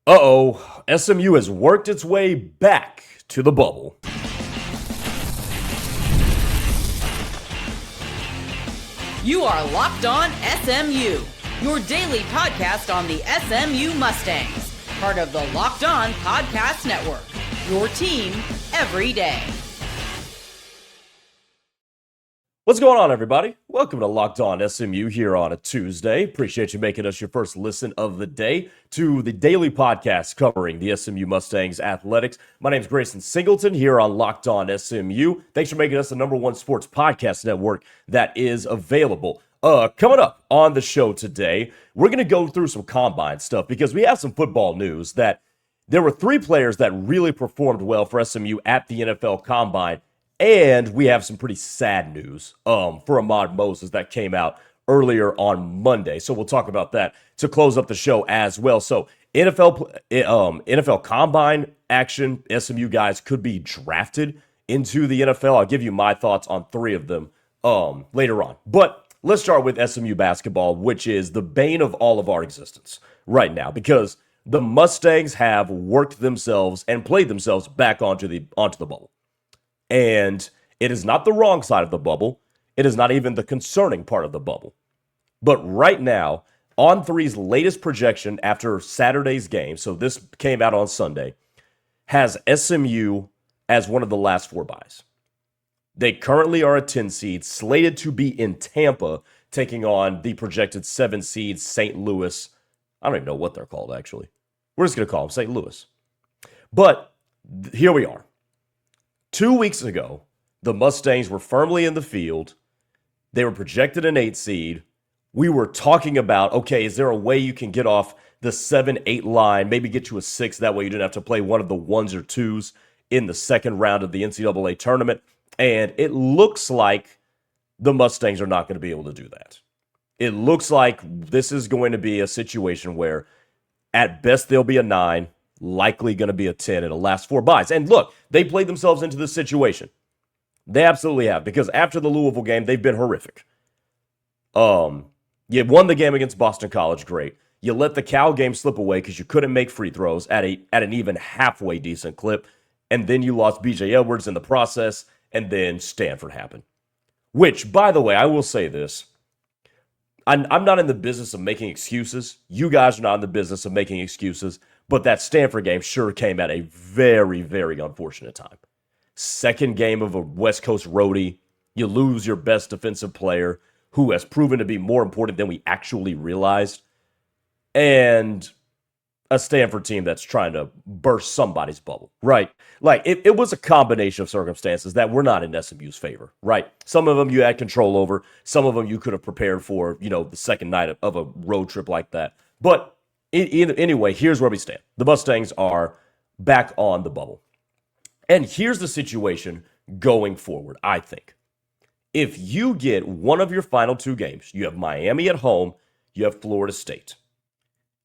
Uh-oh, SMU has worked its way back to the bubble. You are Locked On SMU, your daily podcast on the SMU Mustangs, part of the Locked On Podcast Network, your team every day. What's going on, everybody? Welcome to Locked On SMU here on a Tuesday. Appreciate you making us your first listen of the day to the daily podcast covering the SMU Mustangs athletics. My name is Grayson Singleton here on Locked On SMU. Thanks for making us the number one sports podcast network that is available. Coming up on the show today, we're going to go through some combine stuff because we have some football news that there were three players that really performed well for SMU at the NFL Combine. And we have some pretty sad news for Ahmad Moses that came out earlier on Monday. So we'll talk about that to close up the show as well. So NFL Combine action, SMU guys could be drafted into the NFL. I'll give you my thoughts on three of them later on. But let's start with SMU basketball, which is the bane of all of our existence right now because the Mustangs have worked themselves and played themselves back onto the bubble. And it is not the wrong side of the bubble. It is not even the concerning part of the bubble. But right now, On3's latest projection after Saturday's game, so this came out on Sunday, has SMU as one of the last four byes. They currently are a 10 seed, slated to be in Tampa, taking on the projected 7 seed St. Louis. I don't even know what they're called, actually. We're just going to call them St. Louis. But here we are. 2 weeks ago, the Mustangs were firmly in the field. They were projected an 8 seed. We were talking about, okay, is there a way you can get off the 7-8 line, maybe get to a 6, that way you didn't have to play one of the 1s or 2s in the second round of the NCAA tournament. And it looks like the Mustangs are not going to be able to do that. It looks like this is going to be a situation where at best they'll be a 9, likely going to be a 10 in the last four byes. And look, they played themselves into this situation. They absolutely have, because after the Louisville game, they've been horrific. You won the game against Boston College, great. You let the Cal game slip away because you couldn't make free throws at an even halfway decent clip, and then you lost B.J. Edwards in the process, and then Stanford happened. Which, by the way, I will say this. I'm not in the business of making excuses. You guys are not in the business of making excuses. But that Stanford game sure came at a very, very unfortunate time. Second game of a West Coast roadie. You lose your best defensive player who has proven to be more important than we actually realized. And a Stanford team that's trying to burst somebody's bubble, right? Like, it was a combination of circumstances that were not in SMU's favor, right? Some of them you had control over. Some of them you could have prepared for, the second night of a road trip like that. But anyway, here's where we stand. The Mustangs are back on the bubble. And here's the situation going forward, I think. If you get one of your final two games, you have Miami at home, you have Florida State.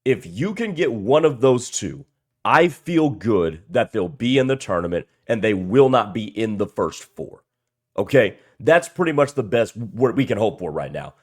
If you can get one of those two, I feel good that they'll be in the tournament and they will not be in the first four. Okay? That's pretty much the best we can hope for right now.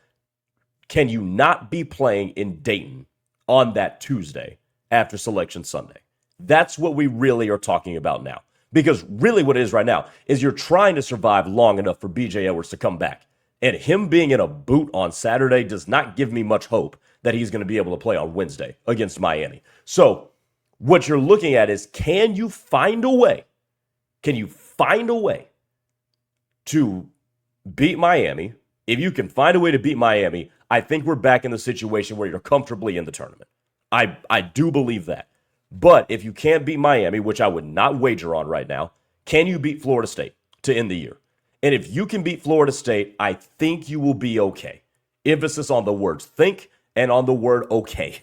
Can you not be playing in Dayton on that Tuesday after Selection Sunday? That's what we really are talking about now. Because really what it is right now is you're trying to survive long enough for B.J. Edwards to come back. And him being in a boot on Saturday does not give me much hope that he's going to be able to play on Wednesday against Miami. So what you're looking at is, can you find a way? Can you find a way to beat Miami? If you can find a way to beat Miami, I think we're back in the situation where you're comfortably in the tournament. I do believe that. But if you can't beat Miami, which I would not wager on right now, can you beat Florida State to end the year? And if you can beat Florida State, I think you will be okay. Emphasis on the words think and on the word okay.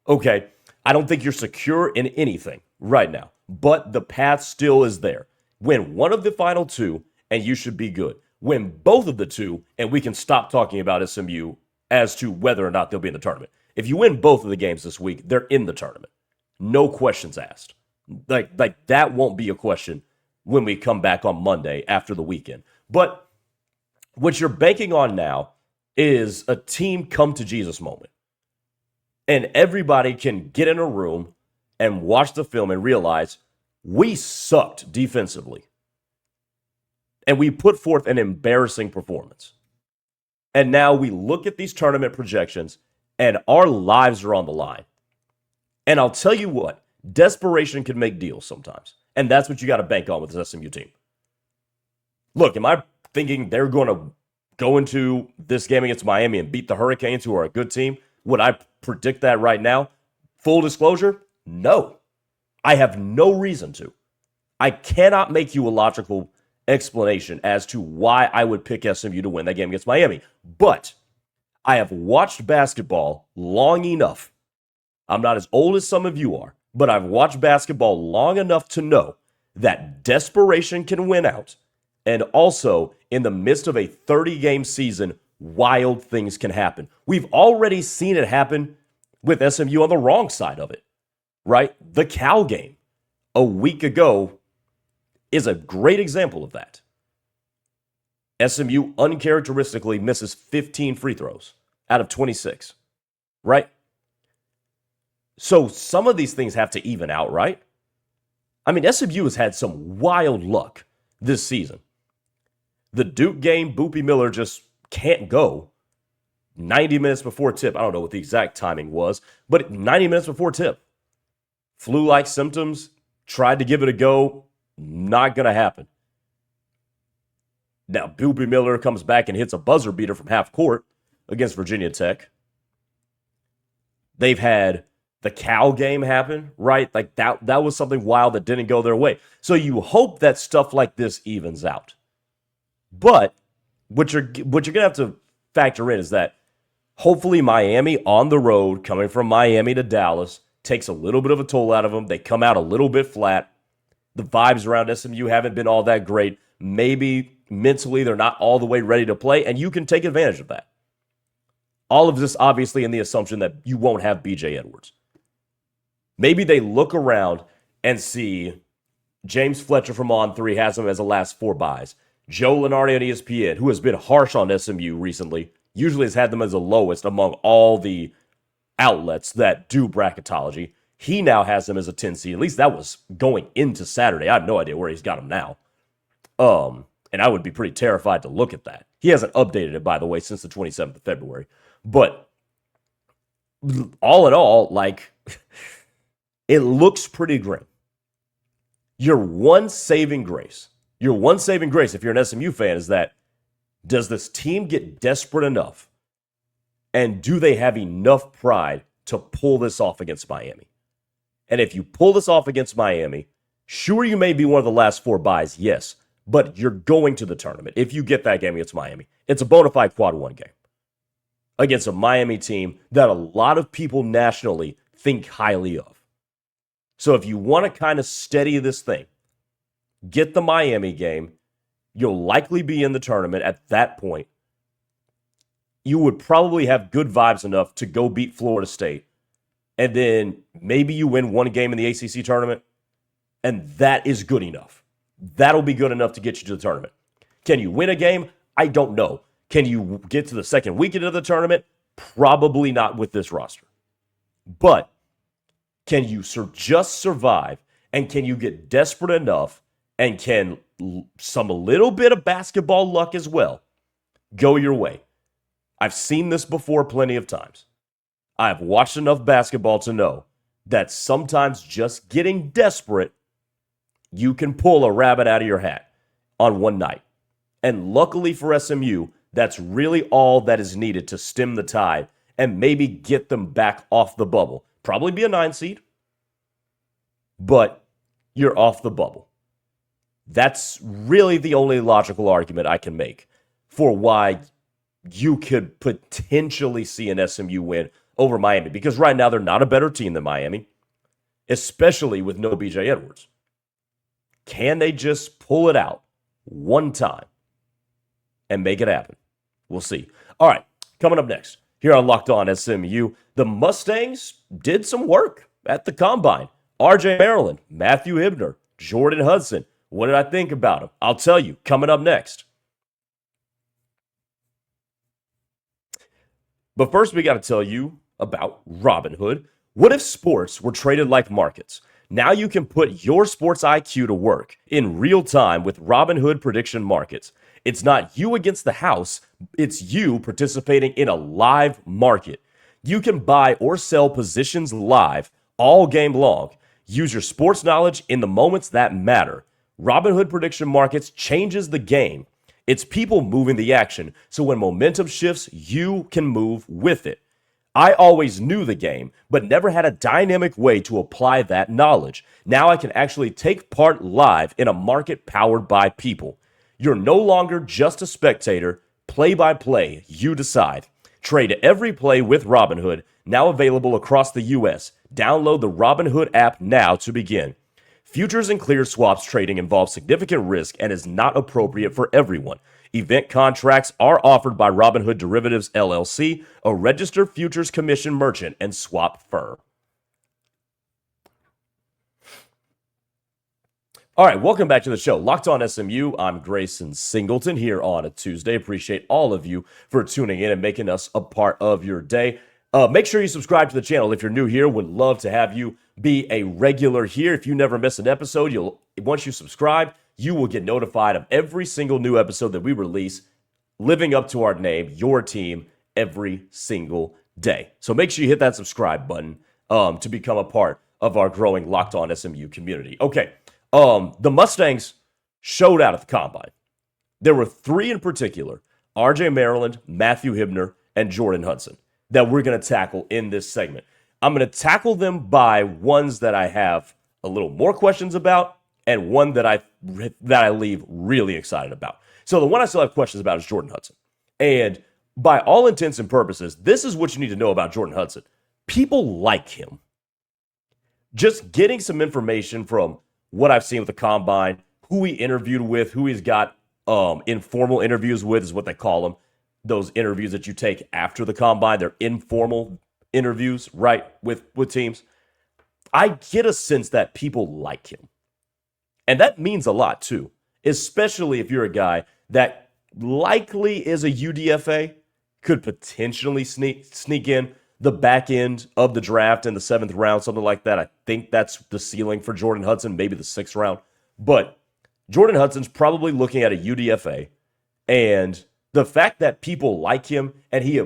Okay, I don't think you're secure in anything right now, but the path still is there. Win one of the final two, and you should be good. Win both of the two, and we can stop talking about SMU as to whether or not they'll be in the tournament. If you win both of the games this week, they're in the tournament. No questions asked. Like that won't be a question when we come back on Monday after the weekend. But what you're banking on now is a team come to Jesus moment. And everybody can get in a room and watch the film and realize we sucked defensively. And we put forth an embarrassing performance. And now we look at these tournament projections and our lives are on the line. And I'll tell you what, desperation can make deals sometimes. And that's what you got to bank on with this SMU team. Look, am I thinking they're going to go into this game against Miami and beat the Hurricanes, who are a good team? Would I predict that right now? Full disclosure, no. I have no reason to. I cannot make you a logical explanation as to why I would pick SMU to win that game against Miami. But I have watched basketball long enough. I'm not as old as some of you are, but I've watched basketball long enough to know that desperation can win out. And also, in the midst of a 30-game season, wild things can happen. We've already seen it happen with SMU on the wrong side of it, right? The Cal game a week ago is a great example of that. SMU uncharacteristically misses 15 free throws out of 26, right? So some of these things have to even out, right? I mean, SMU has had some wild luck this season. The Duke game, Boopy Miller just can't go 90 minutes before tip. I don't know what the exact timing was, but 90 minutes before tip. Flu-like symptoms, tried to give it a go, not going to happen. Now, Boopy Miller comes back and hits a buzzer beater from half court against Virginia Tech. They've had the Cal game happen, right? Like that was something wild that didn't go their way. So you hope that stuff like this evens out. But what you're going to have to factor in is that hopefully Miami on the road, coming from Miami to Dallas, takes a little bit of a toll out of them. They come out a little bit flat. The vibes around SMU haven't been all that great. Maybe mentally they're not all the way ready to play, and you can take advantage of that. All of this obviously in the assumption that you won't have BJ Edwards. Maybe they look around and see James Fletcher from On3 has him as the last 4 buys. Joe Lenardi on ESPN, who has been harsh on SMU recently, usually has had them as the lowest among all the outlets that do bracketology. He now has them as a 10 seed. At least that was going into Saturday. I have no idea where he's got them now. And I would be pretty terrified to look at that. He hasn't updated it, by the way, since the 27th of February. But all in all, like, it looks pretty grim. Your one saving grace if you're an SMU fan is that, does this team get desperate enough? And do they have enough pride to pull this off against Miami? And if you pull this off against Miami, sure, you may be one of the last 4 buys, yes, but you're going to the tournament if you get that game against Miami. It's a bona fide quad 1 game against a Miami team that a lot of people nationally think highly of. So if you want to kind of steady this thing, get the Miami game, you'll likely be in the tournament at that point. You would probably have good vibes enough to go beat Florida State. And then maybe you win 1 game in the ACC tournament, and that is good enough. That'll be good enough to get you to the tournament. Can you win a game? I don't know. Can you get to the second weekend of the tournament? Probably not with this roster. But can you just survive, and can you get desperate enough, and can some little bit of basketball luck as well go your way? I've seen this before plenty of times. I've watched enough basketball to know that sometimes just getting desperate, you can pull a rabbit out of your hat on one night. And luckily for SMU, that's really all that is needed to stem the tide and maybe get them back off the bubble. Probably be a 9 seed, but you're off the bubble. That's really the only logical argument I can make for why you could potentially see an SMU win over Miami, because right now they're not a better team than Miami, especially with no BJ Edwards. Can they just pull it out one time and make it happen? We'll see. All right, coming up next, here on Locked On SMU, the Mustangs did some work at the Combine. RJ Maryland, Matthew Hibner, Jordan Hudson. What did I think about them? I'll tell you, coming up next. But first, we got to tell you about Robinhood. What if sports were traded like markets? Now you can put your sports IQ to work in real time with Robinhood prediction markets. It's not you against the house, it's you participating in a live market. You can buy or sell positions live all game long. Use your sports knowledge in the moments that matter. Robinhood prediction markets changes the game. It's people moving the action, so when momentum shifts, you can move with it. I always knew the game, but never had a dynamic way to apply that knowledge. Now I can actually take part live in a market powered by people. You're no longer just a spectator. Play by play, you decide. Trade every play with Robinhood, now available across the U.S. Download the Robinhood app now to begin. Futures and clear swaps trading involves significant risk and is not appropriate for everyone. Event contracts are offered by Robinhood Derivatives LLC, a registered futures commission merchant and swap firm. All right, welcome back to the show. Locked On SMU. I'm Grayson Singleton here on a Tuesday. Appreciate all of you for tuning in and making us a part of your day. Make sure you subscribe to the channel if you're new here. Would love to have you be a regular here. If you never miss an episode, once you subscribe, you will get notified of every single new episode that we release, living up to our name, your team, every single day. So make sure you hit that subscribe button to become a part of our growing Locked On SMU community. Okay, the Mustangs showed out at the Combine. There were three in particular, RJ Maryland, Matthew Hibner, and Jordan Hudson, that we're going to tackle in this segment. I'm going to tackle them by ones that I have a little more questions about and one that I leave really excited about. So the one I still have questions about is Jordan Hudson. And by all intents and purposes, this is what you need to know about Jordan Hudson. People like him. Just getting some information from what I've seen with the Combine, who he interviewed with, who he's got informal interviews with is what they call them. Those interviews that you take after the Combine, they're informal interviews, right, with teams. I get a sense that people like him. And that means a lot, too, especially if you're a guy that likely is a UDFA, could potentially sneak in the back end of the draft in the 7th round, something like that. I think that's the ceiling for Jordan Hudson, maybe the 6th round. But Jordan Hudson's probably looking at a UDFA, and the fact that people like him and he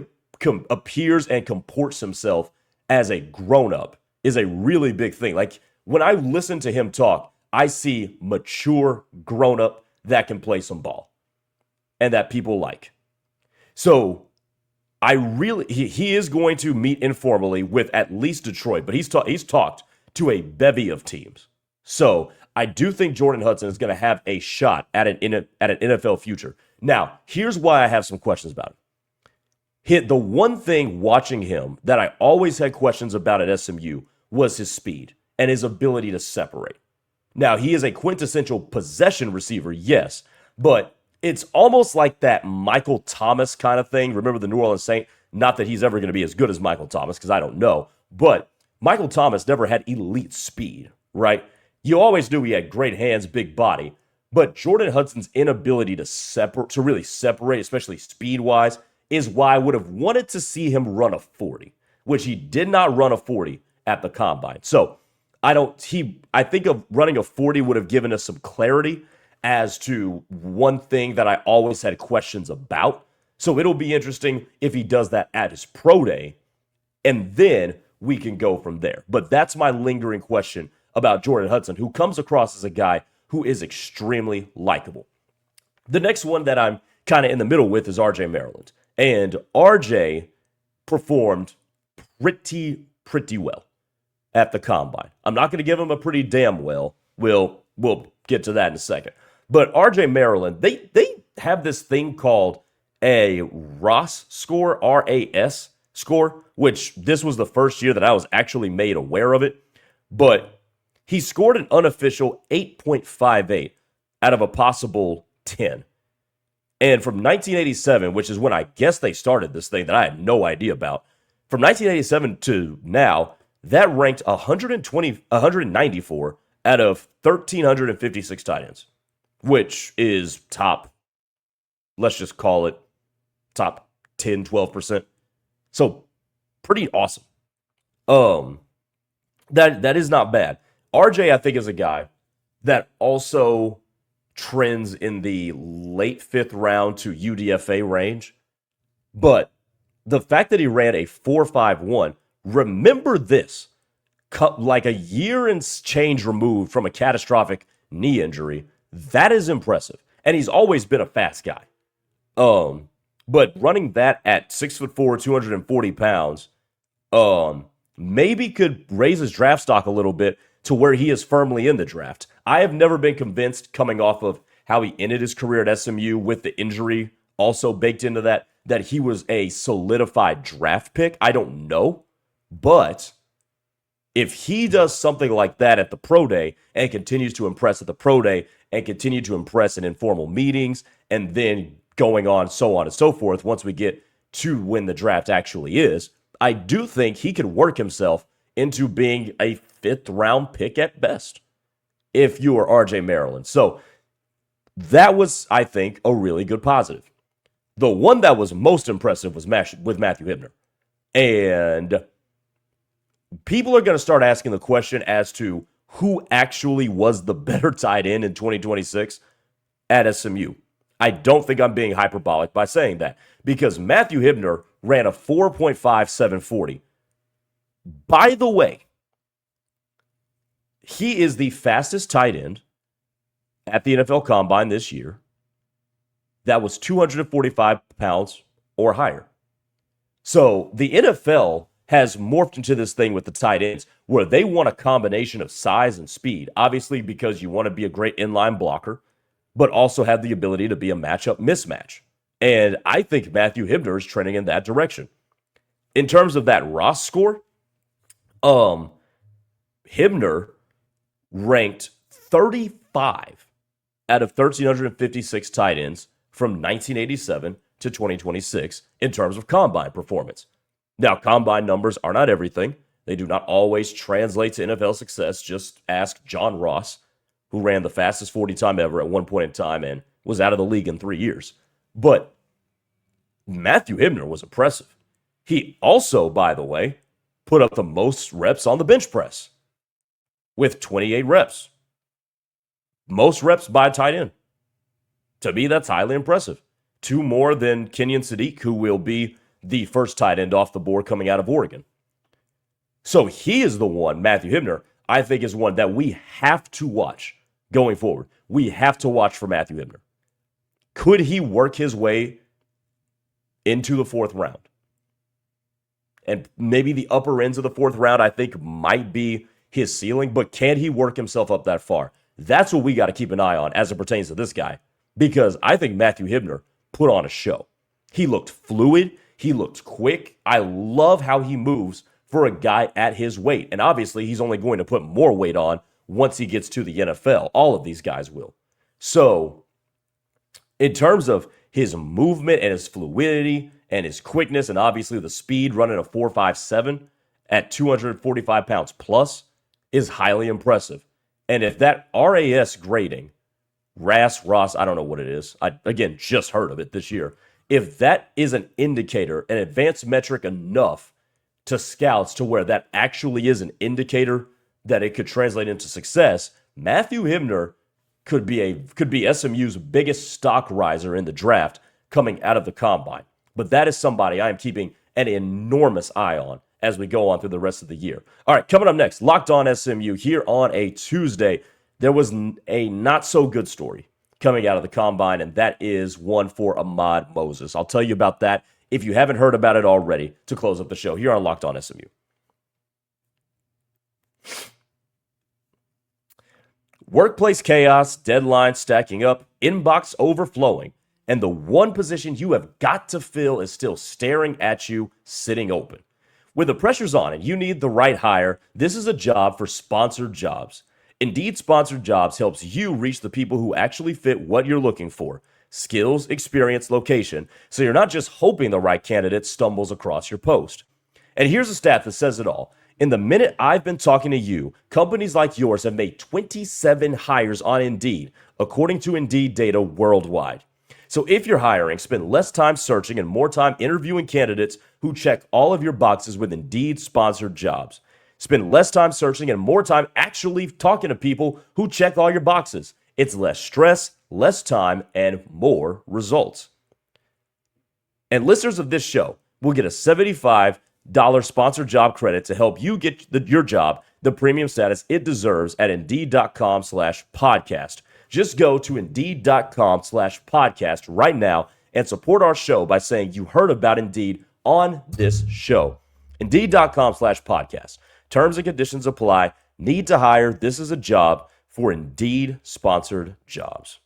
appears and comports himself as a grown-up is a really big thing. Like, when I listen to him talk, I see mature, grown-up that can play some ball and that people like. So he is going to meet informally with at least Detroit, but he's talked to a bevy of teams. So I do think Jordan Hudson is going to have a shot at an NFL future. Now, here's why I have some questions about him. The one thing watching him that I always had questions about at SMU was his speed and his ability to separate. Now, he is a quintessential possession receiver, yes, but it's almost like that Michael Thomas kind of thing. Remember the New Orleans Saint? Not that he's ever going to be as good as Michael Thomas, because I don't know, but Michael Thomas never had elite speed, right? You always knew he had great hands, big body, but Jordan Hudson's inability to really separate, especially speed-wise, is why I would have wanted to see him run a 40, which he did not run a 40 at the Combine. So I think of running a 40 would have given us some clarity as to one thing that I always had questions about. So it'll be interesting if he does that at his pro day, and then we can go from there. But that's my lingering question about Jordan Hudson, who comes across as a guy who is extremely likable. The next one that I'm kind of in the middle with is RJ Maryland. And RJ performed pretty well at the Combine. I'm not going to give him a pretty damn well. We'll get to that in a second. But RJ Maryland, they have this thing called a RAS score, R-A-S score, which this was the first year that I was actually made aware of it. But he scored an unofficial 8.58 out of a possible 10. And from 1987, which is when I guess they started this thing that I had no idea about, from 1987 to now, that ranked 194 out of 1,356 tight ends, which is top, let's just call it top 10, 12%. So pretty awesome. That is not bad. RJ, I think, is a guy that also trends in the late 5th round to UDFA range. But the fact that he ran a 4.51, remember this, like a year and change removed from a catastrophic knee injury, that is impressive. And he's always been a fast guy. But running that at 6'4", 240 pounds, maybe could raise his draft stock a little bit to where he is firmly in the draft. I have never been convinced, coming off of how he ended his career at SMU with the injury also baked into that he was a solidified draft pick. I don't know. But if he does something like that at the pro day and continues to impress at the pro day and continue to impress in informal meetings and then going on and so forth, once we get to when the draft actually is, I do think he could work himself into being a 5th round pick at best if you are RJ Maryland. So that was, I think, a really good positive. The one that was most impressive was with Matthew Hibner. And people are going to start asking the question as to who actually was the better tight end in 2026 at SMU. I don't think I'm being hyperbolic by saying that, because Matthew Hibner ran a 4.5740. By the way, he is the fastest tight end at the NFL Combine this year that was 245 pounds or higher. So the NFL has morphed into this thing with the tight ends where they want a combination of size and speed, obviously because you want to be a great inline blocker, but also have the ability to be a matchup mismatch. And I think Matthew Hibner is trending in that direction. In terms of that Ross score, Hibner ranked 35 out of 1,356 tight ends from 1987 to 2026 in terms of combine performance. Now, combine numbers are not everything. They do not always translate to NFL success. Just ask John Ross, who ran the fastest 40 time ever at one point in time and was out of the league in 3 years. But Matthew Hibner was impressive. He also, by the way, put up the most reps on the bench press with 28 reps. Most reps by a tight end. To me, that's highly impressive. 2 more than Kenyon Sadiq, who will be the first tight end off the board coming out of Oregon. So he is the one, Matthew Hibner, I think is one that we have to watch going forward. We have to watch for Matthew Hibner. Could he work his way into the 4th round? And maybe the upper ends of the 4th round, I think, might be his ceiling, but can he work himself up that far? That's what we got to keep an eye on as it pertains to this guy, because I think Matthew Hibner put on a show. He looked fluid. He looked quick. I love how he moves for a guy at his weight. And obviously, he's only going to put more weight on once he gets to the NFL. All of these guys will. So, in terms of his movement and his fluidity and his quickness, and obviously the speed running a 4.57 at 245 pounds plus is highly impressive. And if that RAS grading, Ross, I don't know what it is. I, again, just heard of it this year. If that is an indicator, an advanced metric enough to scouts to where that actually is an indicator that it could translate into success, Matthew Hibner could be SMU's biggest stock riser in the draft coming out of the combine. But that is somebody I am keeping an enormous eye on as we go on through the rest of the year. All right, coming up next, Locked On SMU here on a Tuesday. There was a not-so-good story coming out of the combine, and that is one for Ahmad Moses. I'll tell you about that if you haven't heard about it already to close up the show here on Locked On SMU. Workplace chaos, deadlines stacking up, inbox overflowing, and the one position you have got to fill is still staring at you, sitting open. With the pressures on and you need the right hire, this is a job for sponsored jobs. Indeed Sponsored Jobs helps you reach the people who actually fit what you're looking for. Skills, experience, location, so you're not just hoping the right candidate stumbles across your post. And here's a stat that says it all. In the minute I've been talking to you, companies like yours have made 27 hires on Indeed, according to Indeed data worldwide. So if you're hiring, spend less time searching and more time interviewing candidates who check all of your boxes with Indeed Sponsored Jobs. Spend less time searching and more time actually talking to people who check all your boxes. It's less stress, less time, and more results. And listeners of this show will get a $75 sponsored job credit to help you get your job the premium status it deserves at Indeed.com/podcast. Just go to Indeed.com/podcast right now and support our show by saying you heard about Indeed on this show. Indeed.com/podcast. Terms and conditions apply. Need to hire. This is a job for Indeed-sponsored jobs.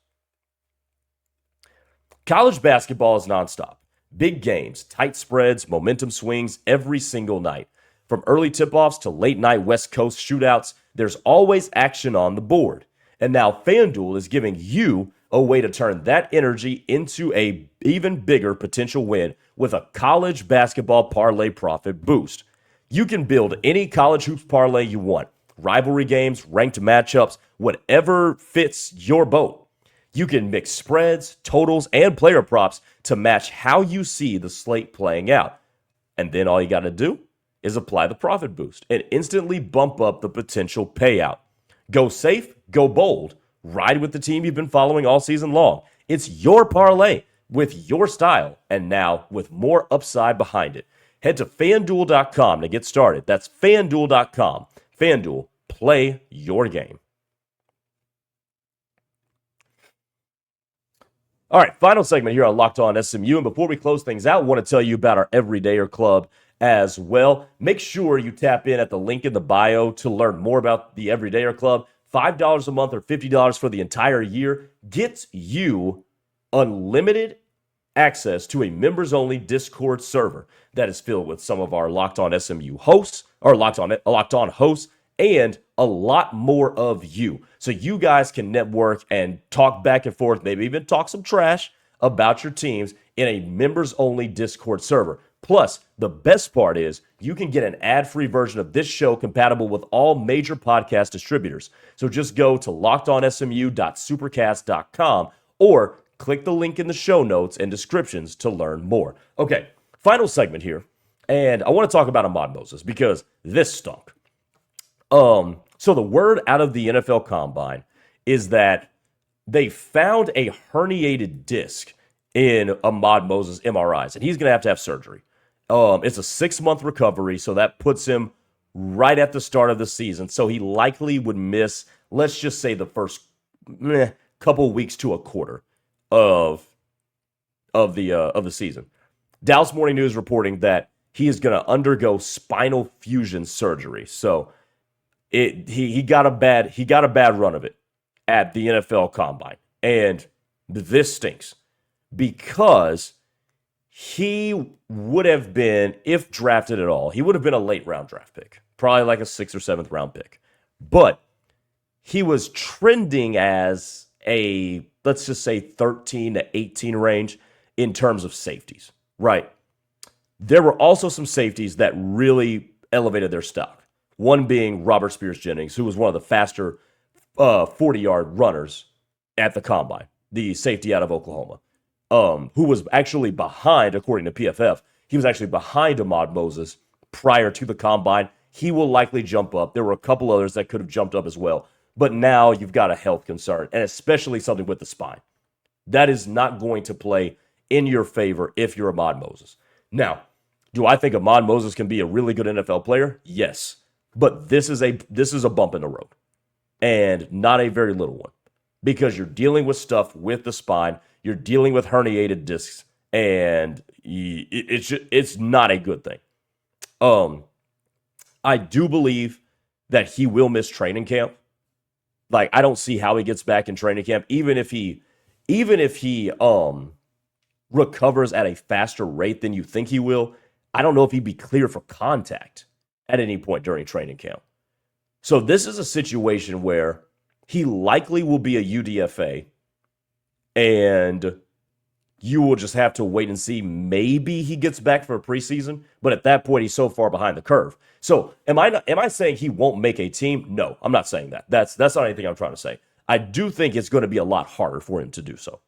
College basketball is nonstop. Big games, tight spreads, momentum swings every single night. From early tip-offs to late-night West Coast shootouts, there's always action on the board. And now FanDuel is giving you a way to turn that energy into a even bigger potential win with a college basketball parlay profit boost. You can build any college hoops parlay you want. Rivalry games, ranked matchups, whatever fits your boat. You can mix spreads, totals, and player props to match how you see the slate playing out. And then all you got to do is apply the profit boost and instantly bump up the potential payout. Go safe, go bold. Ride with the team you've been following all season long. It's your parlay with your style, and now with more upside behind it. Head to FanDuel.com to get started. That's FanDuel.com. FanDuel, play your game. All right, final segment here on Locked On SMU. And before we close things out, I want to tell you about our Everydayer Club as well. Make sure you tap in at the link in the bio to learn more about the Everydayer Club. $5 a month or $50 for the entire year gets you unlimited access to a members-only Discord server that is filled with some of our Locked On SMU hosts, or Locked On hosts, and a lot more of you. So you guys can network and talk back and forth, maybe even talk some trash about your teams in a members-only Discord server. Plus, the best part is you can get an ad-free version of this show compatible with all major podcast distributors. So just go to lockedonsmu.supercast.com or click the link in the show notes and descriptions to learn more. Okay, final segment here. And I want to talk about Ahmad Moses because this stunk. So the word out of the NFL Combine is that they found a herniated disc in Ahmad Moses' MRIs, and he's going to have surgery. It's a 6-month recovery, so that puts him right at the start of the season. So he likely would miss, let's just say, the first couple weeks to a quarter of the season. Dallas Morning News reporting that he is going to undergo spinal fusion surgery. So he got a bad run of it at the NFL Combine, and this stinks because he would have been, if drafted at all, he would have been a late round draft pick, probably like a 6th or 7th round pick. But he was trending as a, let's just say 13 to 18 range in terms of safeties, right? There were also some safeties that really elevated their stock. One being Robert Spears-Jennings, who was one of the faster 40-yard runners at the Combine, the safety out of Oklahoma. Who was actually behind, according to PFF, he was actually behind Ahmad Moses prior to the Combine. He will likely jump up. There were a couple others that could have jumped up as well. But now you've got a health concern, and especially something with the spine. That is not going to play in your favor if you're Ahmad Moses. Now, do I think Ahmad Moses can be a really good NFL player? Yes. But this is a bump in the road, and not a very little one, because you're dealing with stuff with the spine. You're dealing with herniated discs, and it's not a good thing. I do believe that he will miss training camp. Like, I don't see how he gets back in training camp, even if he recovers at a faster rate than you think he will. I don't know if he'd be clear for contact at any point during training camp. So this is a situation where he likely will be a UDFA, and you will just have to wait and see. Maybe he gets back for a preseason, but at that point, he's so far behind the curve. So am I saying he won't make a team? No, I'm not saying that. That's not anything I'm trying to say. I do think it's going to be a lot harder for him to do so.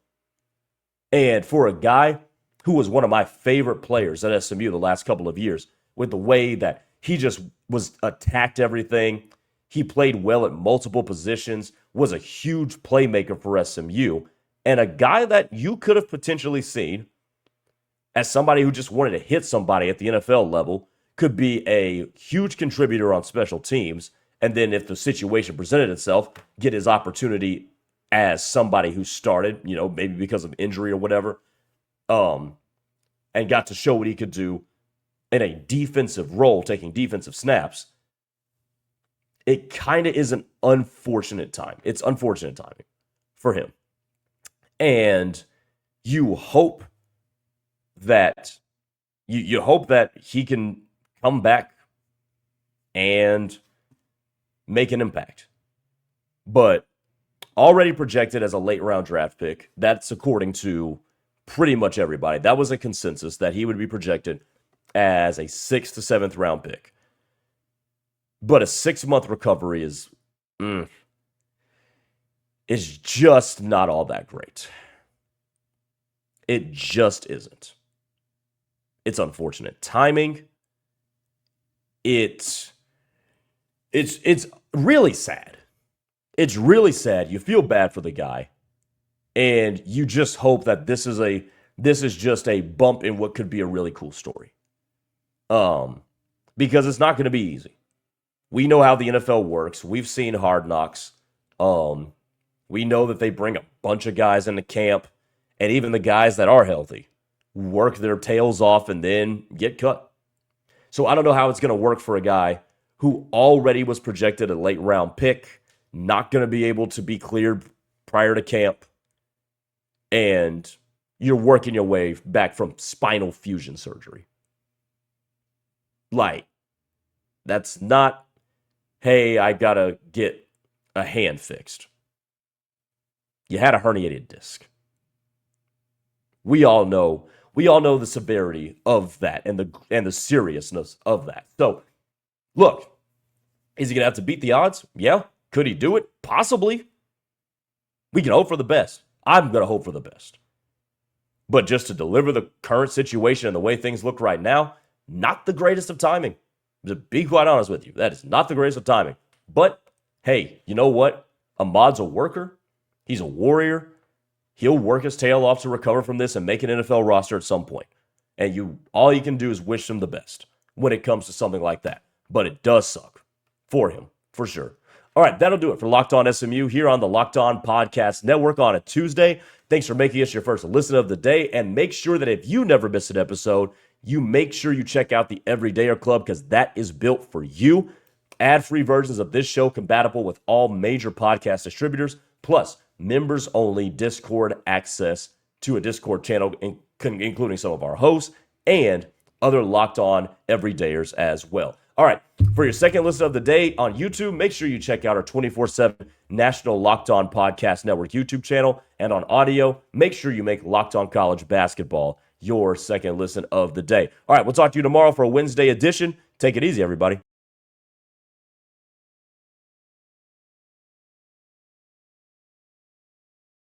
And for a guy who was one of my favorite players at SMU the last couple of years, with the way that he just was attacked everything. He played well at multiple positions, was a huge playmaker for SMU, and a guy that you could have potentially seen as somebody who just wanted to hit somebody at the NFL level, could be a huge contributor on special teams. And then if the situation presented itself, get his opportunity as somebody who started, maybe because of injury or whatever, and got to show what he could do in a defensive role, taking defensive snaps. It kind of is an unfortunate time. It's unfortunate timing for him. And you hope that you hope that he can come back and make an impact. But already projected as a late round draft pick, that's according to pretty much everybody. That was a consensus that he would be projected as a 6th to 7th round pick. But a 6-month recovery is just not all that great. It just isn't. It's unfortunate timing. It's really sad. It's really sad. You feel bad for the guy, and you just hope that this is just a bump in what could be a really cool story. Because it's not going to be easy. We know how the NFL works. We've seen Hard Knocks. We know that they bring a bunch of guys into camp, and even the guys that are healthy work their tails off and then get cut. So I don't know how it's going to work for a guy who already was projected a late round pick, not going to be able to be cleared prior to camp, and you're working your way back from spinal fusion surgery. Like, that's not, hey, I got to get a hand fixed. You had a herniated disc. We all know the severity of that and the seriousness of that. So, look, is he going to have to beat the odds? Yeah. Could he do it? Possibly. We can hope for the best. I'm going to hope for the best. But just to deliver the current situation and the way things look right now, not the greatest of timing. To be quite honest with you, that is not the greatest of timing. But, hey, you know what? Ahmad's a worker. He's a warrior. He'll work his tail off to recover from this and make an NFL roster at some point. And all you can do is wish him the best when it comes to something like that. But it does suck for him, for sure. All right, that'll do it for Locked On SMU here on the Locked On Podcast Network on a Tuesday. Thanks for making us your first listen of the day. And make sure that if you never miss an episode, you make sure you check out the Everydayer Club because that is built for you. Ad-free versions of this show compatible with all major podcast distributors, plus members-only Discord access to a Discord channel, including some of our hosts and other Locked On Everydayers as well. All right, for your second listen of the day on YouTube, make sure you check out our 24/7 National Locked On Podcast Network YouTube channel. And on audio, make sure you make Locked On College Basketball your second listen of the day. All right, we'll talk to you tomorrow for a Wednesday edition. Take it easy, everybody.